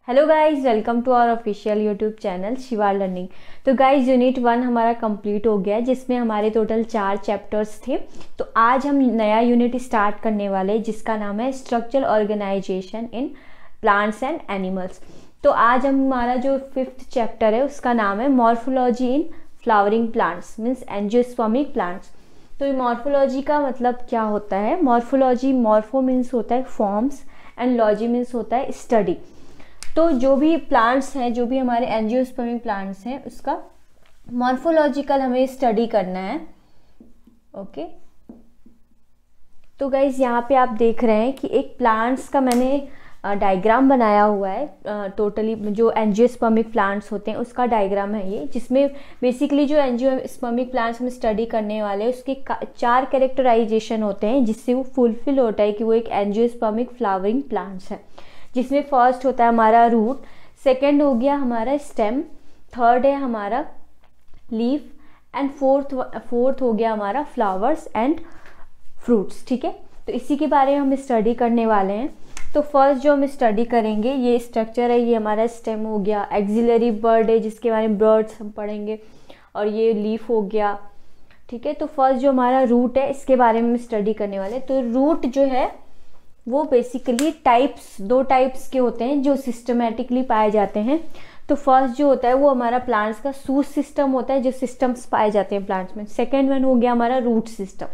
Hello guys, welcome to our official YouTube channel Shiva learning. तो guys unit 1 हमारा complete हो गया, जिसमें हमारे टोटल 4 चैप्टर्स थे। तो आज हम नया यूनिट स्टार्ट करने वाले, जिसका नाम है structural organisation in plants and animals. तो आज हमारा जो 5th चैप्टर है उसका नाम है morphology in flowering plants means angiospermic plants. तो ये मॉर्फोलॉजी का मतलब क्या होता है? मॉर्फोलॉजी, मॉर्फो मीन्स होता है फॉर्म्स एंड लॉजी मीन्स होता है स्टडी। तो जो भी प्लांट्स हैं, जो भी हमारे एंजियोस्पर्मिक प्लांट्स हैं, उसका मॉर्फोलॉजिकल हमें स्टडी करना है। ओके, तो गाइज यहाँ पे आप देख रहे हैं कि एक प्लांट्स का मैंने डायग्राम बनाया हुआ है। टोटली जो एंजियोस्पर्मिक प्लांट्स होते हैं उसका डायग्राम है ये, जिसमें बेसिकली जो एंजियोस्पर्मिक प्लांट्स हम स्टडी करने वाले हैं उसके 4 कैरेक्टराइजेशन होते हैं, जिससे वो फुलफिल होता है कि वो एक एंजियोस्पर्मिक फ्लावरिंग प्लांट्स है। जिसमें फर्स्ट होता है हमारा रूट, सेकंड हो गया हमारा स्टेम, थर्ड है हमारा लीफ एंड फोर्थ हो गया हमारा फ्लावर्स एंड फ्रूट्स। ठीक है, तो इसी के बारे में हम स्टडी करने वाले हैं। तो फर्स्ट जो हम स्टडी करेंगे, ये स्ट्रक्चर है, ये हमारा स्टेम हो गया, एक्सिलरी बर्ड है जिसके बारे में बर्ड्स हम पढ़ेंगे, और ये लीफ हो गया। ठीक है, तो फर्स्ट जो हमारा रूट है इसके बारे में हम स्टडी करने वाले हैं। तो रूट जो है वो बेसिकली दो टाइप्स के होते हैं जो सिस्टमेटिकली पाए जाते हैं। तो फर्स्ट जो होता है वो हमारा प्लांट्स का सूट सिस्टम होता है, जो सिस्टम्स पाए जाते हैं प्लांट्स में। सेकेंड वन हो गया हमारा रूट सिस्टम।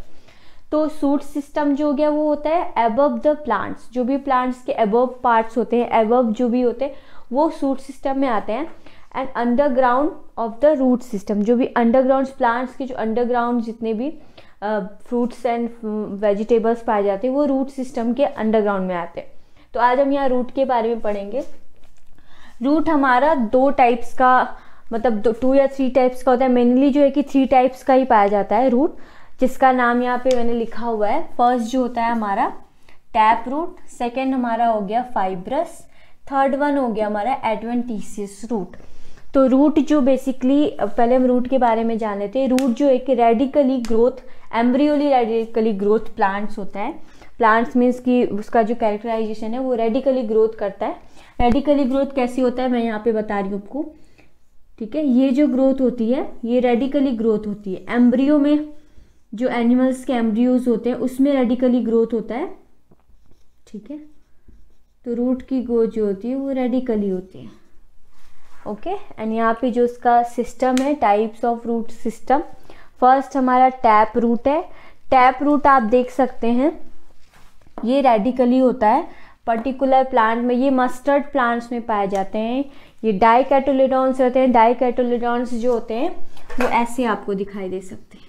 तो सूट सिस्टम जो हो गया वो होता है अबव द प्लांट्स, जो भी प्लांट्स के अबव पार्ट्स होते हैं, अबव जो भी होते हैं वो सूट सिस्टम में आते हैं। And underground of the root system, जो भी अंडरग्राउंड प्लांट्स के जो अंडरग्राउंड जितने भी फ्रूट्स एंड वेजिटेबल्स पाए जाते हैं वो रूट सिस्टम के अंडरग्राउंड में आते हैं। तो आज हम यहाँ रूट के बारे में पढ़ेंगे। रूट हमारा 2 टाइप्स का, मतलब 2 या 3 टाइप्स का होता है। मेनली जो है कि 3 टाइप्स का ही पाया जाता है रूट, जिसका नाम यहाँ पे मैंने लिखा हुआ है। फर्स्ट जो होता है हमारा टैप रूट, सेकेंड हमारा हो गया फाइब्रस, थर्ड वन हो गया हमारा एडवेंटिशियस रूट। तो रूट जो बेसिकली, पहले हम रूट के बारे में जान लेते हैं। रूट जो एक रेडिकली ग्रोथ, एम्ब्रियोली रेडिकली ग्रोथ प्लांट्स होता है। प्लांट्स मीन्स कि उसका जो कैरेक्टराइजेशन है वो रेडिकली ग्रोथ करता है। रेडिकली ग्रोथ कैसी होता है मैं यहाँ पे बता रही हूँ आपको। ठीक है, ये जो ग्रोथ होती है ये रेडिकली ग्रोथ होती है। एम्ब्रियो में जो एनिमल्स के एम्ब्रियोज होते हैं उसमें रेडिकली ग्रोथ होता है। ठीक है, तो रूट की ग्रोथ जो होती है वो रेडिकली होती है। ओके, एंड यहाँ पे जो इसका सिस्टम है, types of root system, first हमारा टैप रूट है। टैप रूट आप देख सकते हैं ये रेडिकली होता है पर्टिकुलर प्लांट में। ये मस्टर्ड प्लांट्स में पाए जाते हैं। ये डाइकोटिलेडॉन्स होते हैं। डाइकोटिलेडॉन्स जो होते हैं वो ऐसे आपको दिखाई दे सकते हैं,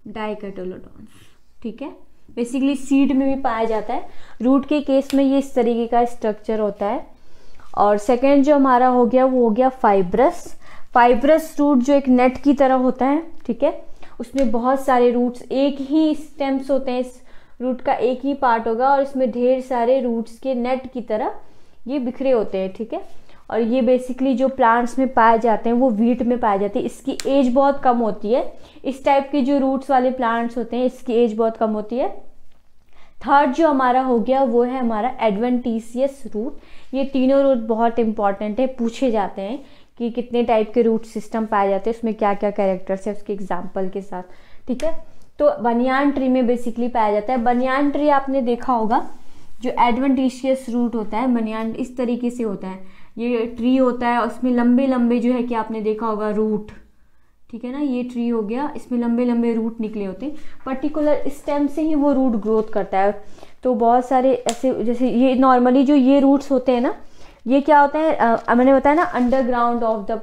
डाइकोटिलेडॉन्स। ठीक है, बेसिकली सीड में भी पाया जाता है। रूट के केस में ये इस तरीके का स्ट्रक्चर होता है। और सेकेंड जो हमारा हो गया वो हो गया फाइब्रस। फाइब्रस रूट जो एक नेट की तरह होता है। ठीक है, उसमें बहुत सारे रूट्स, एक ही स्टेम्स होते हैं, इस रूट का एक ही पार्ट होगा और इसमें ढेर सारे रूट्स के नेट की तरह ये बिखरे होते हैं। ठीक है, और ये बेसिकली जो प्लांट्स में पाए जाते हैं वो वीट में पाए जाते हैं। इसकी एज बहुत कम होती है। इस टाइप के जो रूट्स वाले प्लांट्स होते हैं इसकी एज बहुत कम होती है। थर्ड जो हमारा हो गया वो है हमारा एडवेंटिशियस रूट। ये तीनों रूट बहुत इंपॉर्टेंट है, पूछे जाते हैं कि कितने टाइप के रूट सिस्टम पाए जाते हैं, उसमें क्या क्या कैरेक्टर्स है उसके एग्जाम्पल के साथ। ठीक है, तो बनियान ट्री में बेसिकली पाया जाता है। बनियान ट्री आपने देखा होगा, जो एडवेंटिशियस रूट होता है बनियान इस तरीके से होता है। ये ट्री होता है, उसमें लंबे लंबे जो है कि आपने देखा होगा रूट। ठीक है ना, ये ट्री हो गया, इसमें लंबे लंबे रूट निकले होते हैं। पर्टिकुलर स्टेम से ही वो रूट ग्रोथ करता है। तो बहुत सारे ऐसे, जैसे ये नॉर्मली जो ये रूट्स होते हैं ना, ये क्या होते हैं, मैंने बताया ना अंडरग्राउंड ऑफ द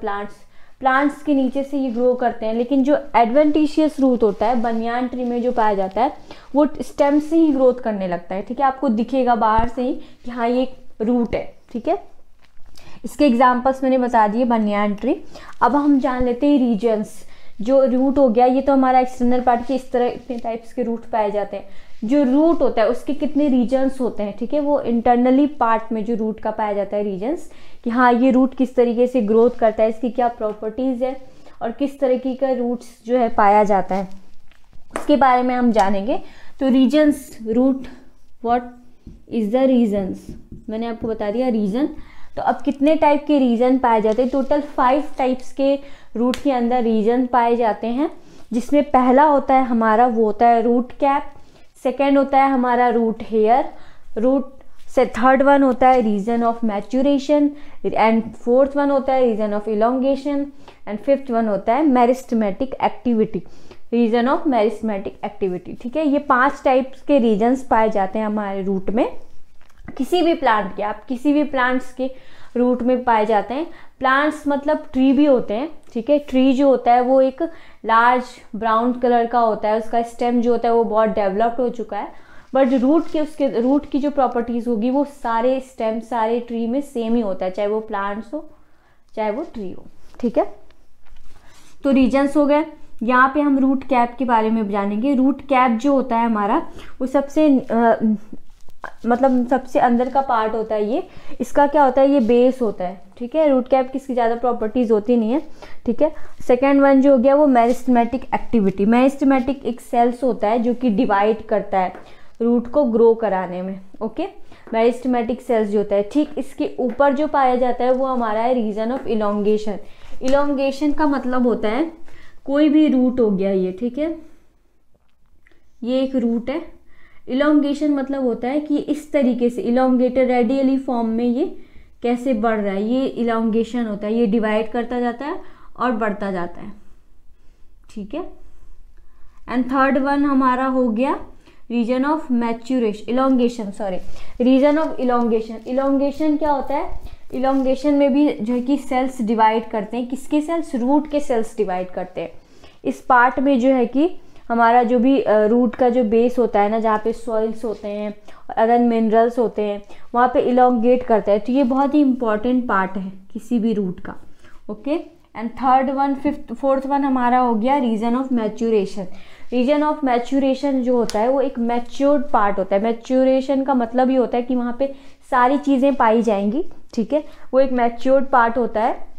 प्लांट्स के नीचे से ये ग्रो करते हैं। लेकिन जो एडवेंटिशियस रूट होता है बनियान ट्री में जो पाया जाता है वो स्टेम से ही ग्रोथ करने लगता है। ठीक है, आपको दिखेगा बाहर से ही कि हाँ ये रूट है। ठीक है, इसके एग्जाम्पल्स मैंने बता दिए बनियान ट्री। अब हम जान लेते हैं रीजन्स। जो रूट हो गया ये तो हमारा एक्सटर्नल पार्ट के, इस तरह इतने टाइप्स के रूट पाए जाते हैं। जो रूट होता है उसके कितने रीजन्स होते हैं। ठीक है, वो इंटरनली पार्ट में जो रूट का पाया जाता है रीजन्स, कि हाँ ये रूट किस तरीके से ग्रोथ करता है, इसकी क्या प्रॉपर्टीज है और किस तरीके का रूट्स जो है पाया जाता है, उसके बारे में हम जानेंगे। तो regions, root, what is the regions, मैंने आपको बता दिया रीजन। तो अब कितने टाइप के रीजन पाए जाते हैं? टोटल 5 टाइप्स के रूट के अंदर रीजन पाए जाते हैं, जिसमें पहला होता है हमारा वो होता है रूट कैप, सेकेंड होता है हमारा रूट हेयर, रूट से थर्ड वन होता है region of maturation, and fourth one होता है region of elongation, and fifth one होता है meristematic activity, region of meristematic activity. ठीक है, ये 5 टाइप्स के रीजन्स पाए जाते हैं हमारे रूट में, किसी भी प्लांट के, आप किसी भी प्लांट्स के रूट में पाए जाते हैं। प्लांट्स मतलब ट्री भी होते हैं। ठीक है, ट्री जो होता है वो एक लार्ज ब्राउन कलर का होता है, उसका स्टेम जो होता है वो बहुत डेवलप्ड हो चुका है, बट उसके रूट की जो प्रॉपर्टीज होगी वो सारे स्टेम सारे ट्री में सेम ही होता है, चाहे वो प्लांट्स हो चाहे वो ट्री हो। ठीक है, तो रीजन्स हो गए। यहाँ पे हम रूट कैप के बारे में जानेंगे। रूट कैप जो होता है हमारा वो सबसे मतलब सबसे अंदर का पार्ट होता है ये, इसका क्या होता है, ये बेस होता है। ठीक है, रूट कैप की इसकी ज़्यादा प्रॉपर्टीज होती नहीं है। ठीक है, सेकेंड वन जो हो गया वो मेरिस्टेमेटिक एक्टिविटी। मेरिस्टेमेटिक एक सेल्स होता है जो कि डिवाइड करता है रूट को ग्रो कराने में। ओके, मेरिस्टेमेटिक सेल्स जो होता है। ठीक, इसके ऊपर जो पाया जाता है वो हमारा है रीजन ऑफ इलोंगेशन। इलोंगेशन का मतलब होता है कोई भी रूट हो गया ये, ठीक है, ये एक रूट है। इलोंगेशन मतलब होता है कि इस तरीके से इलोंगेटेड रेडियली फॉर्म में ये कैसे बढ़ रहा है, ये इलोंगेशन होता है, ये डिवाइड करता जाता है और बढ़ता जाता है। ठीक है, एंड थर्ड वन हमारा हो गया region of maturation, elongation, sorry, region of elongation. Elongation क्या होता है, इलोंगेशन में भी जो है कि सेल्स डिवाइड करते हैं, किसके सेल्स, रूट के सेल्स डिवाइड करते हैं। इस पार्ट में जो है कि हमारा जो भी रूट का जो बेस होता है ना, जहाँ पे सॉइल्स होते हैं और अदर मिनरल्स होते हैं, वहाँ पे इलोंगेट करता है। तो ये बहुत ही इंपॉर्टेंट पार्ट है किसी भी रूट का। Okay, and third one fourth one हमारा हो गया region of maturation. Region of maturation जो होता है वो एक मैच्योर्ड पार्ट होता है। मैच्यूरेशन का मतलब ये होता है कि वहाँ पे सारी चीज़ें पाई जाएंगी। ठीक है, वो एक मैच्योर्ड पार्ट होता है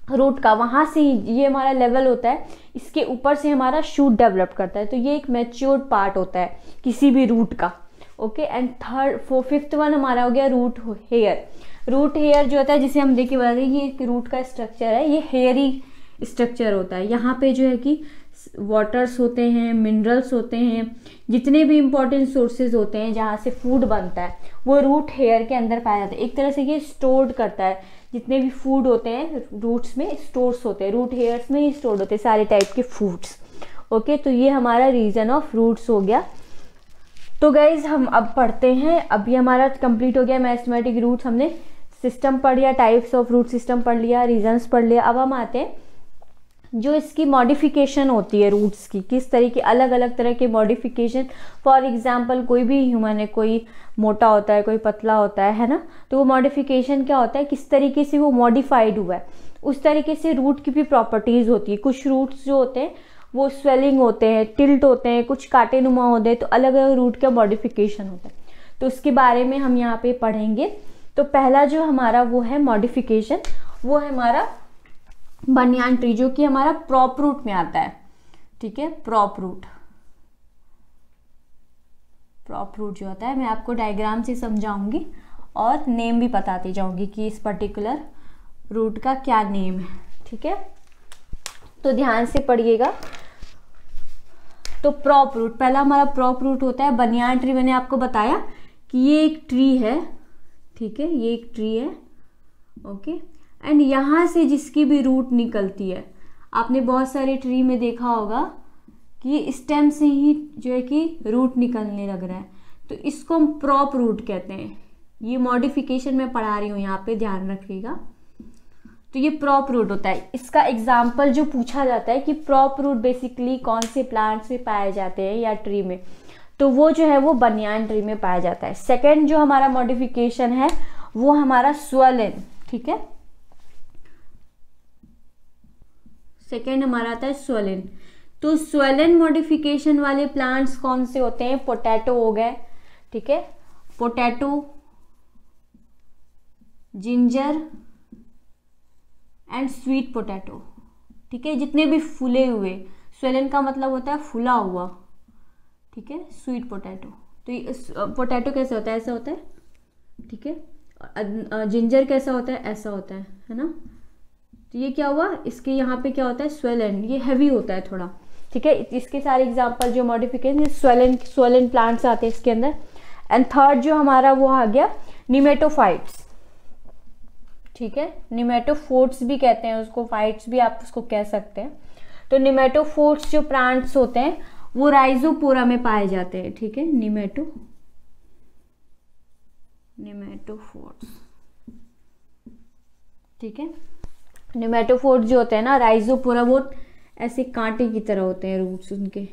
रूट का, वहाँ से ही ये हमारा लेवल होता है, इसके ऊपर से हमारा शूट डेवलप करता है। तो ये एक मैच्योर्ड पार्ट होता है किसी भी रूट का। ओके, एंड फिफ्थ वन हमारा हो गया रूट हेयर। रूट हेयर जो होता है, जिसे हम देखिए बता दें, ये एक रूट का स्ट्रक्चर है, ये हेयरी स्ट्रक्चर होता है। यहाँ पे जो है कि वाटर्स होते हैं, मिनरल्स होते हैं, जितने भी इंपॉर्टेंट सोर्सेज होते हैं जहाँ से फूड बनता है वो रूट हेयर के अंदर पाया जाता है। एक तरह से ये स्टोर्ड करता है, जितने भी फूड होते हैं रूट्स में स्टोर्स होते हैं, रूट हेयर्स में ही स्टोर्ड होते हैं सारे टाइप के फूड्स। ओके, तो ये हमारा रीजन ऑफ रूट्स हो गया। तो गाइज हम अब पढ़ते हैं, अभी हमारा कंप्लीट हो गया मैथमेटिक रूट्स, हमने सिस्टम पढ़ लिया, टाइप्स ऑफ रूट सिस्टम पढ़ लिया, रीजन्स पढ़ लिया। अब हम आते हैं जो इसकी मॉडिफिकेशन होती है रूट्स की, किस तरीके अलग अलग तरह के मॉडिफिकेशन। फॉर एग्जांपल कोई भी ह्यूमन है, कोई मोटा होता है, कोई पतला होता है ना, तो वो मॉडिफिकेशन क्या होता है, किस तरीके से वो मॉडिफाइड हुआ है, उस तरीके से रूट की भी प्रॉपर्टीज़ होती है। कुछ रूट्स जो होते हैं वो स्वेलिंग होते हैं, टिल्ट होते हैं, कुछ कांटे नुमा होते हैं, तो अलग अलग रूट का मॉडिफिकेशन होता है, तो उसके बारे में हम यहाँ पे पढ़ेंगे। तो पहला जो हमारा वो है मॉडिफिकेशन, वो है हमारा बनियान ट्री, जो कि हमारा प्रॉप रूट में आता है। ठीक है, प्रॉप रूट जो होता है, मैं आपको डायग्राम से समझाऊंगी और नेम भी बताती जाऊंगी कि इस पर्टिकुलर रूट का क्या नेम है। ठीक है, तो ध्यान से पढ़िएगा। तो प्रॉप रूट, पहला हमारा प्रॉप रूट होता है बनियान ट्री। मैंने आपको बताया कि ये एक ट्री है, ठीक है, ये एक ट्री है। ओके, एंड यहाँ से जिसकी भी रूट निकलती है, आपने बहुत सारे ट्री में देखा होगा कि स्टेम से ही जो है कि रूट निकलने लग रहा है, तो इसको हम प्रॉप रूट कहते हैं। ये मॉडिफिकेशन मैं पढ़ा रही हूँ, यहाँ पे ध्यान रखिएगा। तो ये प्रॉप रूट होता है। इसका एग्जाम्पल जो पूछा जाता है कि प्रॉप रूट बेसिकली कौन से प्लांट्स में पाए जाते हैं या ट्री में, तो वो जो है वो बनियान ट्री में पाया जाता है। सेकेंड जो हमारा मॉडिफिकेशन है वो हमारा स्वेलन। ठीक है, सेकेंड हमारा आता है स्वेलन। तो स्वेलन मॉडिफिकेशन वाले प्लांट्स कौन से होते हैं, पोटैटो हो गए, ठीक है, potato, ginger and sweet potato. ठीक है, जितने भी फूले हुए, स्वेलन का मतलब होता है फूला हुआ, ठीक है, स्वीट पोटैटो। तो ये पोटैटो कैसे होता है, ऐसा होता है, ठीक है। जिंजर कैसा होता है, ऐसा होता है ना। तो ये क्या हुआ, इसके यहाँ पे क्या होता है, स्वेलन, ये हैवी होता है थोड़ा, ठीक है। इसके सारे एग्जांपल जो मॉडिफिकेशन स्वेलन प्लांट्स आते हैं इसके अंदर। एंड थर्ड जो हमारा वो आ गया निमेटोफाइट्स, ठीक है। निमेटोफोर्ट्स भी कहते हैं उसको, फाइट्स भी आप उसको कह सकते हैं। तो निमेटोफोर्ट्स जो प्लांट्स होते हैं वो राइजोपोरा में पाए जाते हैं, ठीक है। निमेटोफोर्ट्स, ठीक है। निमेटोफोर्ट्स जो होते हैं ना राइजोपोरा, वो ऐसे कांटे की तरह होते हैं रूट्स उनके,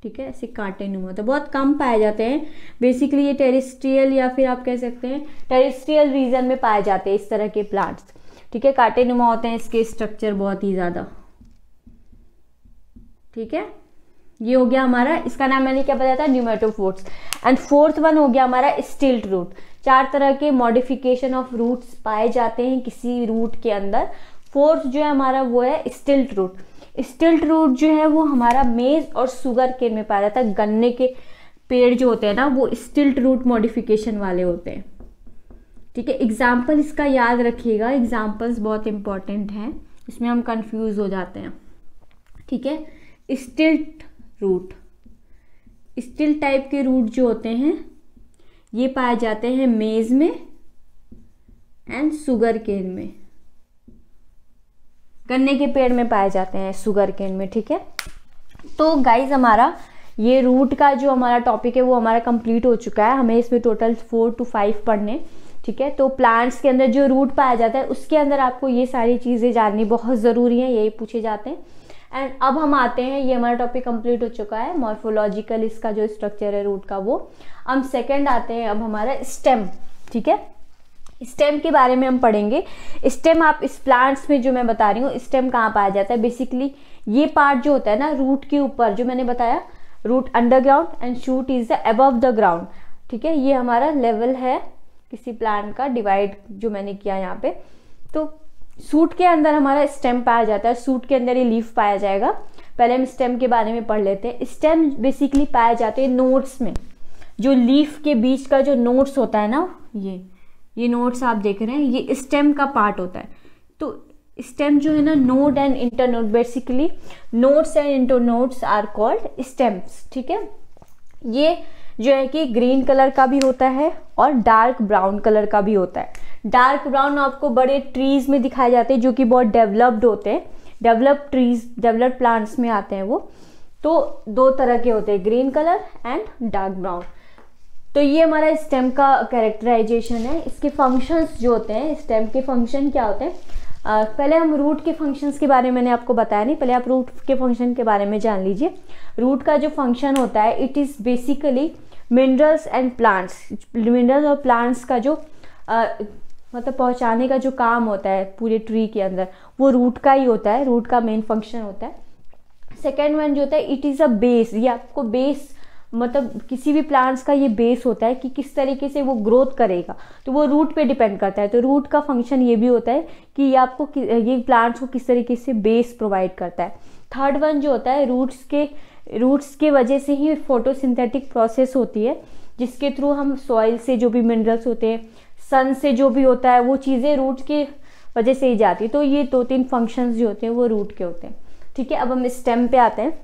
ठीक है। ऐसे कांटे नुमा होते हैं, बहुत कम पाए जाते हैं। बेसिकली ये टेरेस्ट्रियल या फिर आप कह सकते हैं टेरेस्ट्रियल रीजन में पाए जाते हैं इस तरह के प्लांट्स, ठीक है। कांटे नुमा होते हैं इसके स्ट्रक्चर बहुत ही ज़्यादा, ठीक है। ये हो गया हमारा, इसका नाम मैंने क्या बताया था, न्यूमेटोफोर्ट्स। एंड फोर्थ वन हो गया हमारा स्टिल्ट रूट। 4 तरह के मॉडिफिकेशन ऑफ रूट्स पाए जाते हैं किसी रूट के अंदर। फोर्थ जो है हमारा वो है स्टिल्ट रूट। स्टिल्ट रूट जो है वो हमारा मेज और शुगर केन में पाया जाता है। गन्ने के पेड़ जो होते हैं ना वो स्टिल्ट रूट मॉडिफिकेशन वाले होते हैं, ठीक है। एग्जाम्पल इसका याद रखिएगा, एग्जाम्पल्स बहुत इंपॉर्टेंट हैं, इसमें हम कंफ्यूज हो जाते हैं, ठीक है। स्टिल्ट रूट, स्टिल्ट टाइप के रूट जो होते हैं ये पाए जाते हैं मेज में एंड शुगर केन में, गन्ने के पेड़ में पाए जाते हैं शुगर केन में, ठीक है। तो गाइज हमारा ये रूट का जो हमारा टॉपिक है वो हमारा कंप्लीट हो चुका है। हमें इसमें टोटल 4 to 5 पढ़ने, ठीक है। तो प्लांट्स के अंदर जो रूट पाया जाता है उसके अंदर आपको ये सारी चीज़ें जाननी बहुत ज़रूरी है, यही पूछे जाते हैं। एंड अब हम आते हैं, ये हमारा टॉपिक कंप्लीट हो चुका है मॉर्फोलॉजिकल, इसका जो स्ट्रक्चर है रूट का वो। हम सेकंड आते हैं अब हमारा स्टेम, ठीक है। स्टेम के बारे में हम पढ़ेंगे। स्टेम आप इस प्लांट्स में जो मैं बता रही हूँ, स्टेम कहाँ पाया जाता है, बेसिकली ये पार्ट जो होता है ना रूट के ऊपर, जो मैंने बताया root underground and shoot is the above the ground, ठीक है। ये हमारा लेवल है किसी प्लांट का, डिवाइड जो मैंने किया यहाँ पे। तो सूट के अंदर हमारा स्टेम पाया जाता है, सूट के अंदर ये लीफ पाया जाएगा। पहले हम स्टेम के बारे में पढ़ लेते हैं। स्टेम बेसिकली पाए जाते हैं नोड्स में, जो लीफ के बीच का जो नोड्स होता है ना, ये नोड्स आप देख रहे हैं, ये स्टेम का पार्ट होता है। तो स्टेम जो है ना, node and internode, basically nodes and internodes are called stems, ठीक है। ये जो है कि ग्रीन कलर का भी होता है और डार्क ब्राउन कलर का भी होता है। डार्क ब्राउन आपको बड़े ट्रीज में दिखाए जाते हैं जो कि बहुत डेवलप्ड होते हैं, डेवलप्ड ट्रीज, डेवलप्ड प्लांट्स में आते हैं वो। तो 2 तरह के होते हैं, green colour and dark brown. तो ये हमारा स्टेम का कैरेक्टराइजेशन है। इसके फंक्शंस जो होते हैं, स्टेम के फंक्शन क्या होते हैं, पहले हम रूट के फंक्शंस के बारे में मैंने आपको बताया नहीं, पहले आप रूट के फंक्शन के बारे में जान लीजिए। रूट का जो फंक्शन होता है, it is basically minerals and plants, minerals और प्लांट्स का जो मतलब पहुंचाने का जो काम होता है पूरे ट्री के अंदर, वो रूट का ही होता है, रूट का मेन फंक्शन होता है। सेकेंड वन जो होता है, इट इज़ अ बेस, ये आपको बेस, मतलब किसी भी प्लांट्स का ये बेस होता है कि किस तरीके से वो ग्रोथ करेगा, तो वो रूट पे डिपेंड करता है। तो रूट का फंक्शन ये भी होता है कि ये आपको ये प्लांट्स को किस तरीके से बेस प्रोवाइड करता है। थर्ड वन जो होता है, रूट्स के वजह से ही फोटोसिंथेटिक प्रोसेस होती है, जिसके थ्रू हम सॉइल से जो भी मिनरल्स होते हैं, सन से जो भी होता है, वो चीज़ें रूट की वजह से ही जाती है। तो ये 2-3 फंक्शंस जो होते हैं वो रूट के होते हैं, ठीक है। अब हम स्टेम पे आते हैं।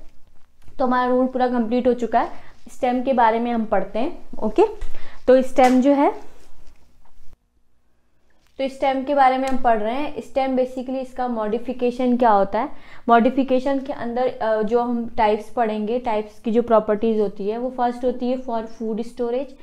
तो हमारा रूट पूरा कंप्लीट हो चुका है, स्टेम के बारे में हम पढ़ते हैं, ओके। तो स्टेम जो है, तो स्टेम के बारे में हम पढ़ रहे हैं। स्टेम बेसिकली इसका मॉडिफिकेशन क्या होता है, मॉडिफिकेशन के अंदर जो हम टाइप्स पढ़ेंगे, टाइप्स की जो प्रॉपर्टीज होती है, वो फर्स्ट होती है फॉर फूड स्टोरेज,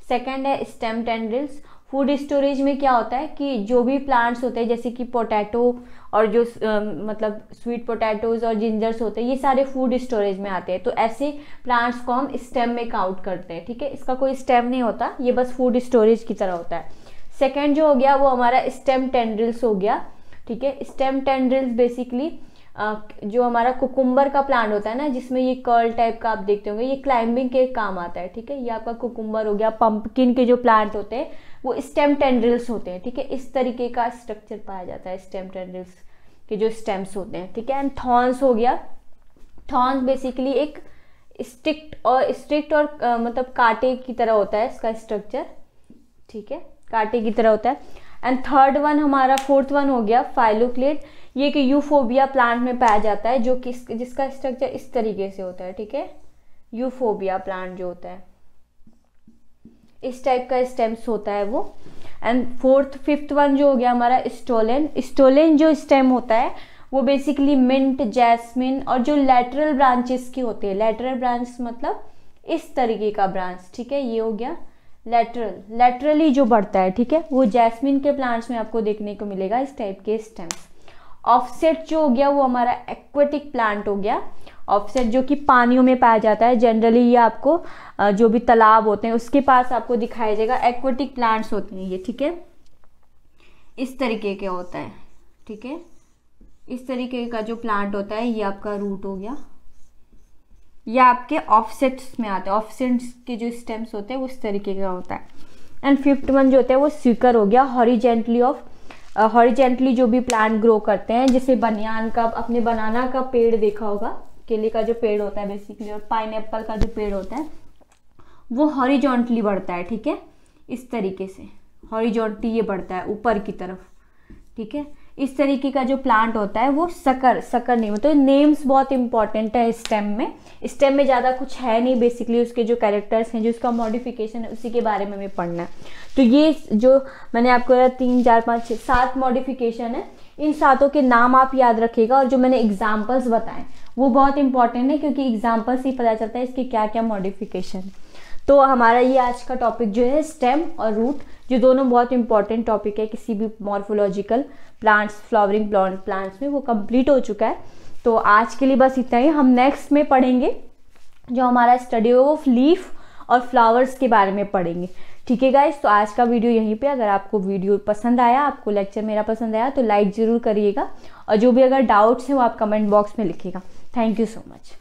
सेकंड है स्टेम टेंड्रिल्स। फूड स्टोरेज में क्या होता है कि जो भी प्लांट्स होते हैं, जैसे कि पोटैटो और जो मतलब स्वीट पोटैटोज और जिंजर्स होते हैं, ये सारे फूड स्टोरेज में आते हैं। तो ऐसे प्लांट्स को हम स्टेम में काउंट करते हैं, ठीक है। इसका कोई स्टेम नहीं होता, ये बस फूड स्टोरेज की तरह होता है। सेकेंड जो हो गया वो हमारा स्टेम टेंड्रिल्स हो गया, ठीक है। स्टेम टेंड्रिल्स बेसिकली जो हमारा कुकुम्बर का प्लांट होता है ना, जिसमें ये कर्ल टाइप का आप देखते होंगे, ये क्लाइंबिंग के काम आता है, ठीक है। ये आपका कुकुम्बर हो गया। पंपकिन के जो प्लांट होते हैं वो स्टेम टेंड्रिल्स होते हैं, ठीक है। इस तरीके का स्ट्रक्चर पाया जाता है स्टेम टेंड्रिल्स के जो स्टेम्स होते हैं, ठीक है। एंड थॉर्न्स हो गया। थॉर्न्स बेसिकली एक स्ट्रिक्ट और मतलब कांटे की तरह होता है इसका स्ट्रक्चर, ठीक है। कांटे की तरह होता है। एंड थर्ड वन हमारा, फोर्थ वन हो गया फाइलोक्लेट। ये कि यूफोबिया प्लांट में पाया जाता है, जो जिसका स्ट्रक्चर इस तरीके से होता है, ठीक है। यूफोबिया प्लांट जो होता है इस टाइप का स्टेम्स होता है वो। एंड फिफ्थ वन जो हो गया हमारा स्टोलेन। स्टोलेन जो स्टेम होता है वो बेसिकली मिंट, जैस्मिन और जो लेटरल ब्रांचेस की होती है, लेटरल ब्रांच मतलब इस तरीके का ब्रांच, ठीक है। ये हो गया लेटरली जो बढ़ता है, ठीक है, वो जैस्मिन के प्लांट्स में आपको देखने को मिलेगा इस टाइप के स्टेम्स। ऑफसेट जो हो गया वो हमारा एक्वेटिक प्लांट हो गया। ऑफसेट जो कि पानियों में पाया जाता है, जनरली ये आपको जो भी तालाब होते हैं उसके पास आपको दिखाई देगा। एक्वेटिक प्लांट्स होते हैं ये, ठीक है, इस तरीके के होता है, ठीक है। इस तरीके का जो प्लांट होता है ये आपका रूट हो गया। ये आपके ऑफसेट्स में आते हैं, ऑफसेट्स के जो स्टेम्स होते हैं वो इस तरीके का होता है। एंड फिफ्थ वन जो होता है वो स्विकर हो गया। हॉरिजेंटली जो भी प्लांट ग्रो करते हैं, जैसे बनियान का, अपने बनाना का पेड़ देखा होगा, केले का जो पेड़ होता है बेसिकली, और पाइनएप्पल का जो पेड़ होता है वो हॉरिजॉन्टली बढ़ता है, ठीक है, इस तरीके से हॉरिजॉन्टली ये बढ़ता है ऊपर की तरफ, ठीक है। इस तरीके का जो प्लांट होता है वो सकर नेम होता है। नेम्स बहुत इंपॉर्टेंट है स्टेम में ज़्यादा कुछ है नहीं, बेसिकली उसके जो कैरेक्टर्स हैं, जो उसका मॉडिफिकेशन है उसी के बारे में हमें पढ़ना है। तो ये जो मैंने आपको 3, 4, 5, 6, 7 मॉडिफिकेशन है, इन 7 के नाम आप याद रखिएगा। और जो मैंने एग्जाम्पल्स बताए वो बहुत इंपॉर्टेंट है, क्योंकि एग्जाम्पल से ही पता चलता है इसके क्या क्या मॉडिफिकेशन। तो हमारा ये आज का टॉपिक जो है स्टेम और रूट, जो दोनों बहुत इंपॉर्टेंट टॉपिक है किसी भी मॉर्फोलॉजिकल प्लांट्स, फ्लावरिंग प्लांट्स में, वो कंप्लीट हो चुका है। तो आज के लिए बस इतना ही। हम नेक्स्ट में पढ़ेंगे, जो हमारा स्टडी हो वो लीफ और फ्लावर्स के बारे में पढ़ेंगे, ठीक है गाइस। तो आज का वीडियो यहीं पे। अगर आपको वीडियो पसंद आया, आपको लेक्चर मेरा पसंद आया तो लाइक ज़रूर करिएगा, और जो भी अगर डाउट्स हैं वो आप कमेंट बॉक्स में लिखिएगा। Thank you so much.